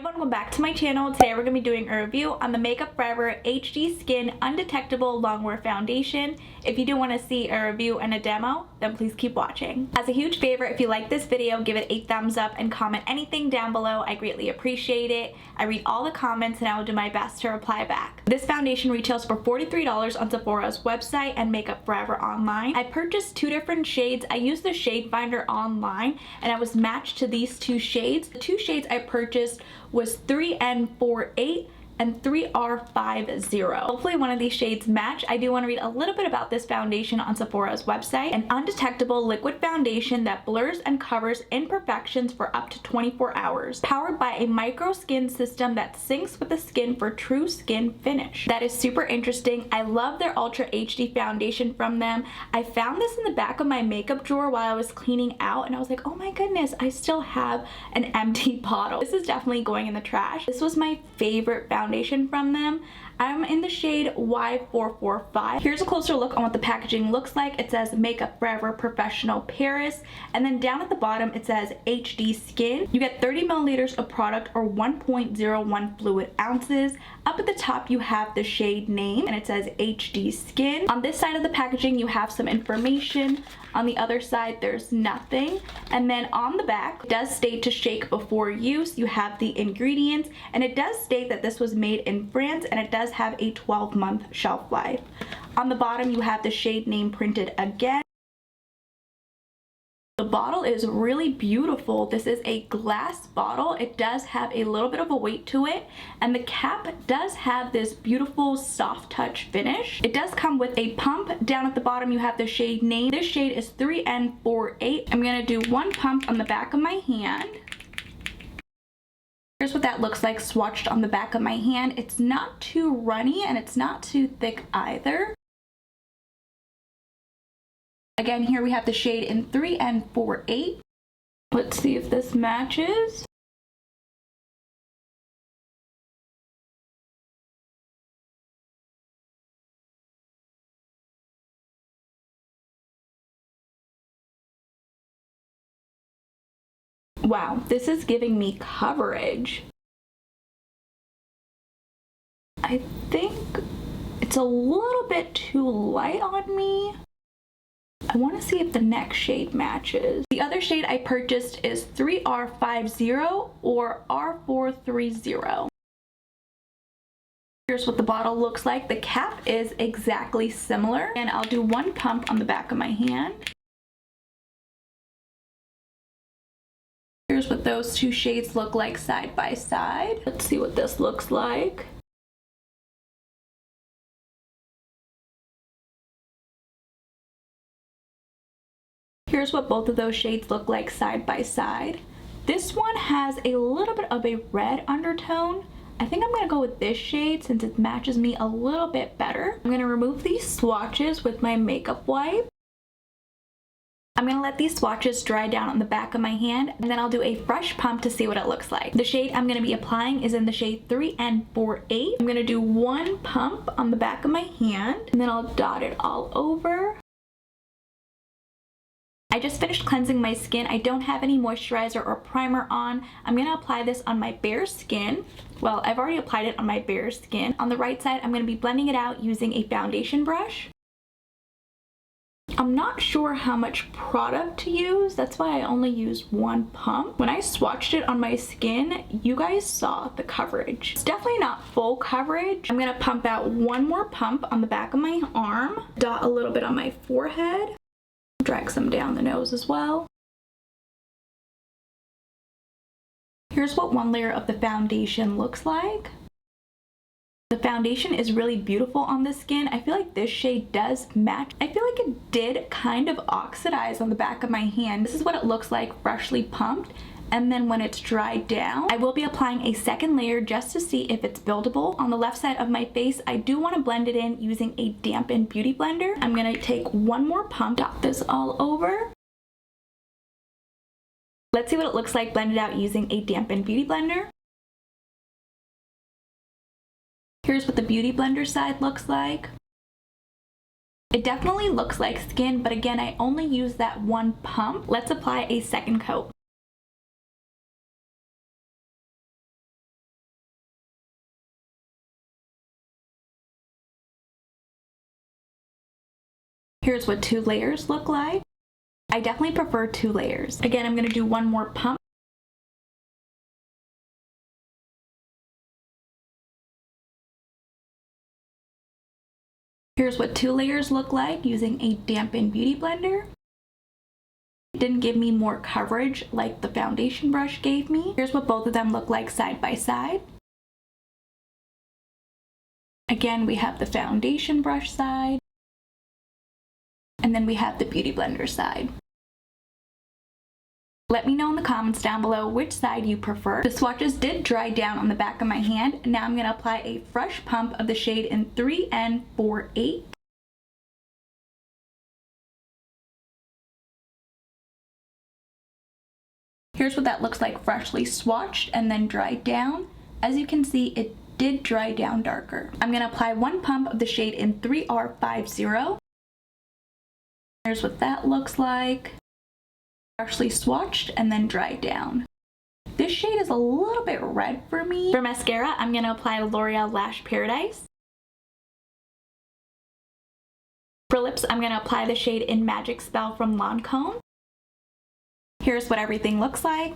everyone, welcome back to my channel. Today we're going to be doing a review on the Makeup Forever HD Skin Undetectable Longwear Foundation. If you do want to see a review and a demo, then please keep watching. As a huge favor, if you like this video, give it a thumbs up and comment anything down below. I greatly appreciate it. I read all the comments and I will do my best to reply back. This foundation retails for $43 on Sephora's website and Makeup Forever online. I purchased two different shades. I used the shade finder online and I was matched to these two shades. The two shades I purchased was 3N48 and 3R50. Hopefully one of these shades match. I do want to read a little bit about this foundation on Sephora's website. An undetectable liquid foundation that blurs and covers imperfections for up to 24 hours. Powered by a micro skin system that syncs with the skin for true skin finish. That is super interesting. I love their Ultra HD foundation from them. I found this in the back of my makeup drawer while I was cleaning out and I was like, oh my goodness, I still have an empty bottle. This is definitely going in the trash. This was my favorite foundation from them. I'm in the shade Y445. Here's a closer look on what the packaging looks like. It says Makeup Forever Professional Paris, and then down at the bottom it says HD Skin. You get 30 milliliters of product or 1.01 fluid ounces. Up at the top you have the shade name and it says HD Skin. On this side of the packaging you have some information. On the other side there's nothing, and then on the back it does state to shake before use. You have the ingredients and it does state that this was made in France and it does have a 12-month shelf life. On the bottom you have the shade name printed again. The bottle is really beautiful. This is a glass bottle. It does have a little bit of a weight to it, and the cap does have this beautiful soft touch finish. It does come with a pump. Down at the bottom you have the shade name. This shade is 3N48. I'm gonna do one pump on the back of my hand. Here's what that looks like swatched on the back of my hand. It's not too runny and it's not too thick either. Again, here we have the shade in 3N48. Let's see if this matches. Wow, this is giving me coverage. I think it's a little bit too light on me. I want to see if the next shade matches. The other shade I purchased is 3R50 or R430. Here's what the bottle looks like. The cap is exactly similar, and I'll do one pump on the back of my hand. Here's what those two shades look like side by side. Let's see what this looks like. Here's what both of those shades look like side by side. This one has a little bit of a red undertone. I think I'm gonna go with this shade since it matches me a little bit better. I'm gonna remove these swatches with my makeup wipe. I'm gonna let these swatches dry down on the back of my hand, and then I'll do a fresh pump to see what it looks like. The shade I'm gonna be applying is in the shade 3N48. I'm gonna do one pump on the back of my hand, and then I'll dot it all over. I just finished cleansing my skin. I don't have any moisturizer or primer on. I'm gonna apply this on my bare skin. Well, I've already applied it on my bare skin. On the right side, I'm gonna be blending it out using a foundation brush. I'm not sure how much product to use. That's why I only use one pump. When I swatched it on my skin, you guys saw the coverage. It's definitely not full coverage. I'm gonna pump out one more pump on the back of my arm, dot a little bit on my forehead, drag some down the nose as well. Here's what one layer of the foundation looks like. The foundation is really beautiful on the skin. I feel like this shade does match. I feel like it did kind of oxidize on the back of my hand. This is what it looks like freshly pumped. And then when it's dried down, I will be applying a second layer just to see if it's buildable. On the left side of my face, I do want to blend it in using a dampened beauty blender. I'm going to take one more pump, dot this all over. Let's see what it looks like blended out using a dampened beauty blender. Here's what the beauty blender side looks like. It definitely looks like skin, but again, I only use that one pump. Let's apply a second coat. Here's what 2 layers look like. I definitely prefer 2 layers. Again, I'm going to do one more pump. Here's what 2 layers look like using a dampened beauty blender. It didn't give me more coverage like the foundation brush gave me. Here's what both of them look like side by side. Again, we have the foundation brush side, and then we have the beauty blender side. Let me know in the comments down below which side you prefer. The swatches did dry down on the back of my hand. Now I'm going to apply a fresh pump of the shade in 3N48. Here's what that looks like freshly swatched and then dried down. As you can see, it did dry down darker. I'm going to apply one pump of the shade in 3R50. Here's what that looks like. Freshly swatched and then dried down. This shade is a little bit red for me. For mascara, I'm going to apply L'Oreal Lash Paradise. For lips, I'm going to apply the shade in Magic Spell from Lancome. Here's what everything looks like.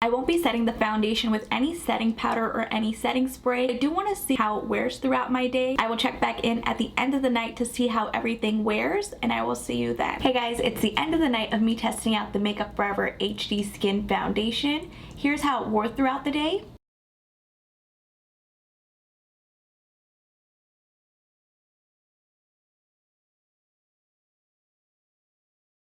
I won't be setting the foundation with any setting powder or any setting spray. I do want to see how it wears throughout my day. I will check back in at the end of the night to see how everything wears, and I will see you then. Hey guys, it's the end of the night of me testing out the Makeup Forever HD Skin Foundation. Here's how it wore throughout the day.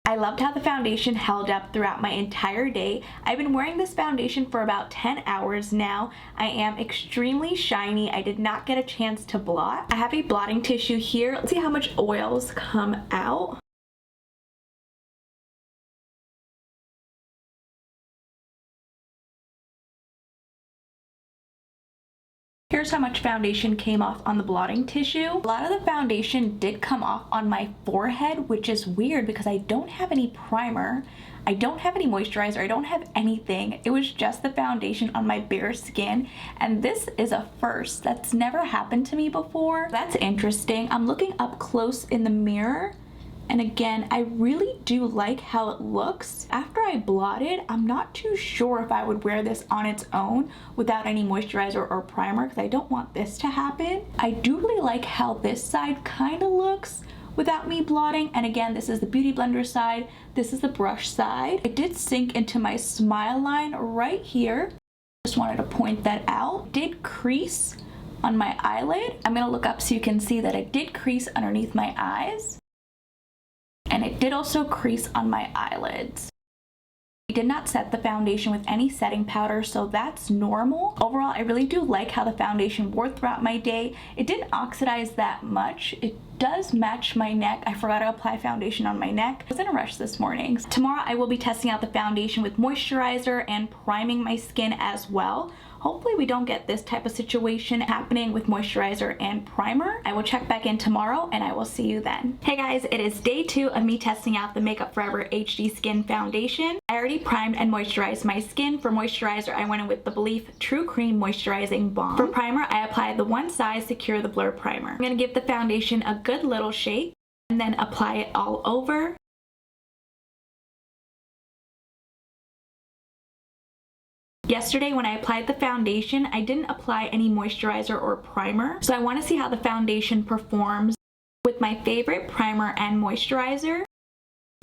I loved how the foundation held up throughout my entire day. I've been wearing this foundation for about 10 hours now. I am extremely shiny. I did not get a chance to blot. I have a blotting tissue here. Let's see how much oils come out. Here's how much foundation came off on the blotting tissue. A lot of the foundation did come off on my forehead, which is weird because I don't have any primer. I don't have any moisturizer. I don't have anything. It was just the foundation on my bare skin, and this is a first. That's never happened to me before. That's interesting. I'm looking up close in the mirror, and again, I really do like how it looks. After I blotted, I'm not too sure if I would wear this on its own without any moisturizer or primer because I don't want this to happen. I do really like how this side kind of looks without me blotting. And again, this is the beauty blender side. This is the brush side. It did sink into my smile line right here. Just wanted to point that out. It did crease on my eyelid. I'm gonna look up so you can see that it did crease underneath my eyes. And it did also crease on my eyelids. I did not set the foundation with any setting powder, so that's normal. Overall, I really do like how the foundation wore throughout my day. It didn't oxidize that much. It does match my neck. I forgot to apply foundation on my neck. I was in a rush this morning. Tomorrow, I will be testing out the foundation with moisturizer and priming my skin as well. Hopefully we don't get this type of situation happening with moisturizer and primer. I will check back in tomorrow and I will see you then. Hey guys, it is day 2 of me testing out the Makeup Forever HD Skin Foundation. I already primed and moisturized my skin. For moisturizer, I went in with the Belif True Cream Moisturizing Balm. For primer, I applied the One Size Secure the Blur Primer. I'm gonna give the foundation a good little shake and then apply it all over. Yesterday when I applied the foundation, I didn't apply any moisturizer or primer, so I want to see how the foundation performs with my favorite primer and moisturizer.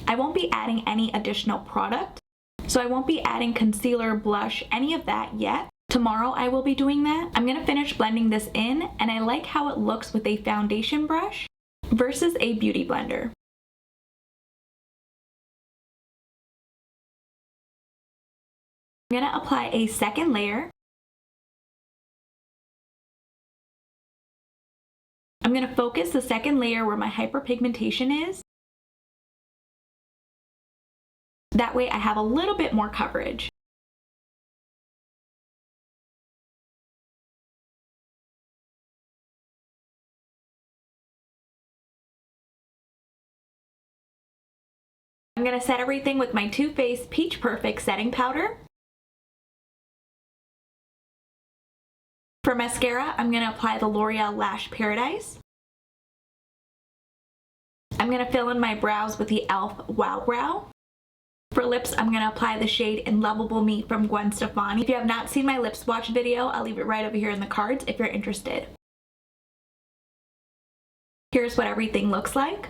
I won't be adding any additional product, so I won't be adding concealer, blush, any of that yet. Tomorrow I will be doing that. I'm going to finish blending this in, and I like how it looks with a foundation brush versus a beauty blender. I'm going to apply a second layer. I'm going to focus the second layer where my hyperpigmentation is. That way I have a little bit more coverage. I'm going to set everything with my Too Faced Peach Perfect setting powder. For mascara, I'm going to apply the L'Oreal Lash Paradise. I'm going to fill in my brows with the e.l.f. Wow Brow. For lips, I'm going to apply the shade In Lovable Me from Gwen Stefani. If you have not seen my lip swatch video, I'll leave it right over here in the cards if you're interested. Here's what everything looks like.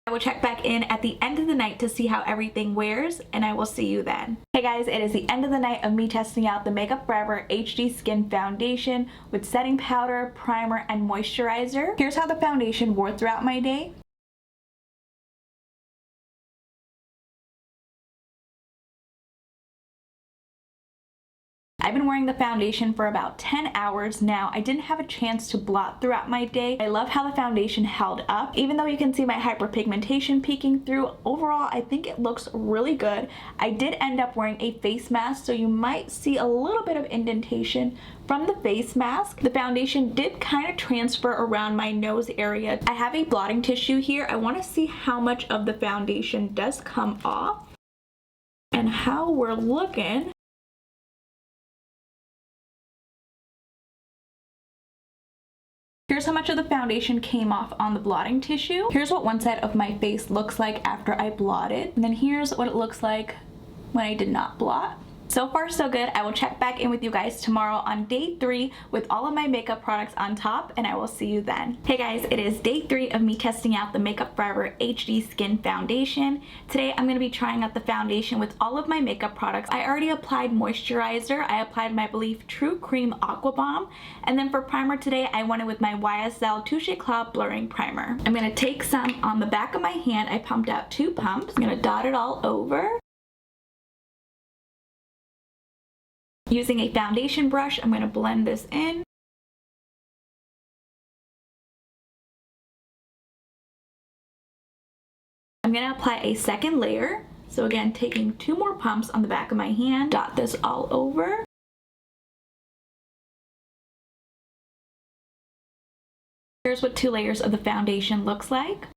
I will check back in at the end of the night to see how everything wears, and I will see you then. Hey guys, it is the end of the night of me testing out the Makeup Forever HD Skin Foundation with setting powder, primer, and moisturizer. Here's how the foundation wore throughout my day. I've been wearing the foundation for about 10 hours now. I didn't have a chance to blot throughout my day. I love how the foundation held up. Even though you can see my hyperpigmentation peeking through, overall I think it looks really good. I did end up wearing a face mask, so you might see a little bit of indentation from the face mask. The foundation did kind of transfer around my nose area. I have a blotting tissue here. I want to see how much of the foundation does come off and how we're looking. Here's how much of the foundation came off on the blotting tissue. Here's what one side of my face looks like after I blotted. And then here's what it looks like when I did not blot. So far so good. I will check back in with you guys tomorrow on day 3 with all of my makeup products on top, and I will see you then. Hey guys, it is day 3 of me testing out the Makeup Forever HD Skin Foundation. Today I'm going to be trying out the foundation with all of my makeup products. I already applied moisturizer. I applied my Belief True Cream Aqua Bomb, and then for primer today I went in with my YSL Touche Cloud Blurring Primer. I'm going to take some on the back of my hand. I pumped out 2 pumps. I'm going to dot it all over. Using a foundation brush, I'm going to blend this in. I'm going to apply a second layer. So again, taking 2 more pumps on the back of my hand, dot this all over. Here's what 2 layers of the foundation looks like.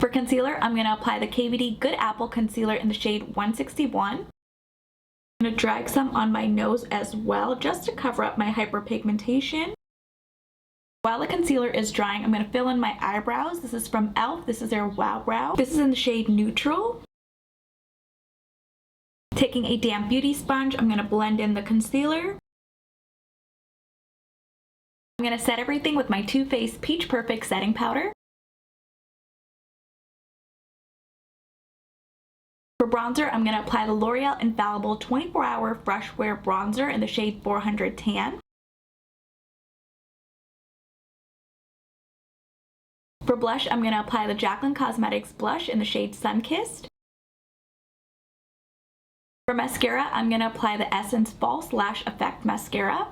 For concealer, I'm going to apply the KVD Good Apple Concealer in the shade 161. I'm going to drag some on my nose as well, just to cover up my hyperpigmentation. While the concealer is drying, I'm going to fill in my eyebrows. This is from e.l.f. This is their Wow Brow. This is in the shade Neutral. Taking a damp beauty sponge, I'm going to blend in the concealer. I'm going to set everything with my Too Faced Peach Perfect setting powder. For bronzer, I'm going to apply the L'Oreal Infallible 24-Hour Fresh Wear Bronzer in the shade 400 Tan. For blush, I'm going to apply the Jaclyn Cosmetics blush in the shade Sunkissed. For mascara, I'm going to apply the Essence False Lash Effect Mascara.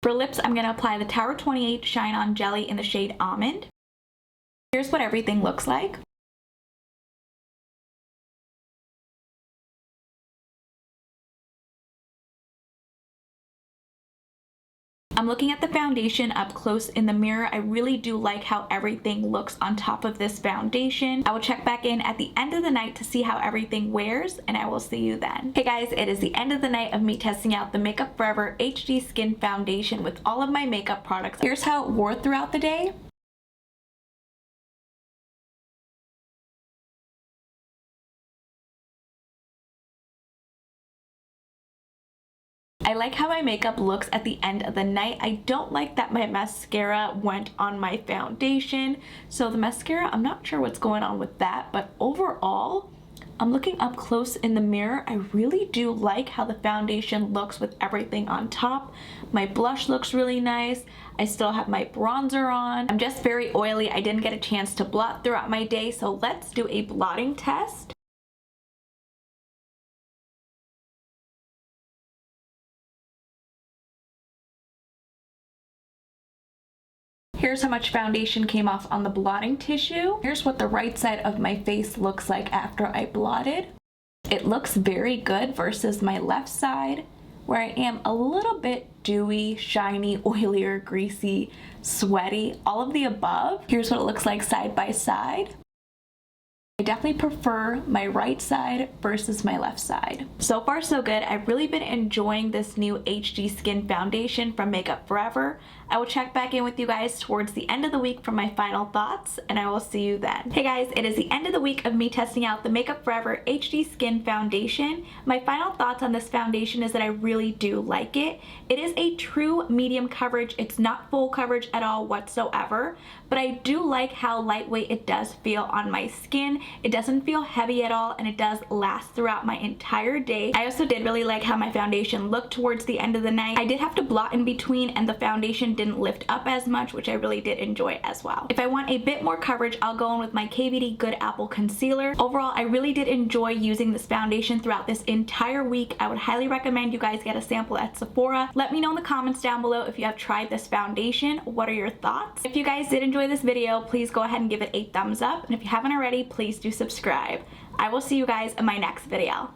For lips, I'm going to apply the Tower 28 Shine On Jelly in the shade Almond. Here's what everything looks like. I'm looking at the foundation up close in the mirror. I really do like how everything looks on top of this foundation. I will check back in at the end of the night to see how everything wears, and I will see you then. Hey guys, it is the end of the night of me testing out the Makeup Forever HD Skin Foundation with all of my makeup products. Here's how it wore throughout the day. I like how my makeup looks at the end of the night. I don't like that my mascara went on my foundation. So the mascara, I'm not sure what's going on with that, but overall, I'm looking up close in the mirror. I really do like how the foundation looks with everything on top. My blush looks really nice. I still have my bronzer on. I'm just very oily. I didn't get a chance to blot throughout my day, so let's do a blotting test. Here's how much foundation came off on the blotting tissue. Here's what the right side of my face looks like after I blotted. It looks very good versus my left side, where I am a little bit dewy, shiny, oilier, greasy, sweaty, all of the above. Here's what it looks like side by side. I definitely prefer my right side versus my left side. So far so good. I've really been enjoying this new HD Skin foundation from Makeup Forever. I will check back in with you guys towards the end of the week for my final thoughts, and I will see you then. Hey guys, it is the end of the week of me testing out the Makeup Forever HD Skin foundation. My final thoughts on this foundation is that I really do like it. It is a true medium coverage. It's not full coverage at all whatsoever, but I do like how lightweight it does feel on my skin. It doesn't feel heavy at all, and it does last throughout my entire day. I also did really like how my foundation looked towards the end of the night. I did have to blot in between, and the foundation didn't lift up as much, which I really did enjoy as well. If I want a bit more coverage, I'll go in with my KVD Good Apple Concealer. Overall, I really did enjoy using this foundation throughout this entire week. I would highly recommend you guys get a sample at Sephora. Let me know in the comments down below if you have tried this foundation. What are your thoughts? If you guys did enjoy this video, please go ahead and give it a thumbs up, and if you haven't already, please do subscribe. I will see you guys in my next video.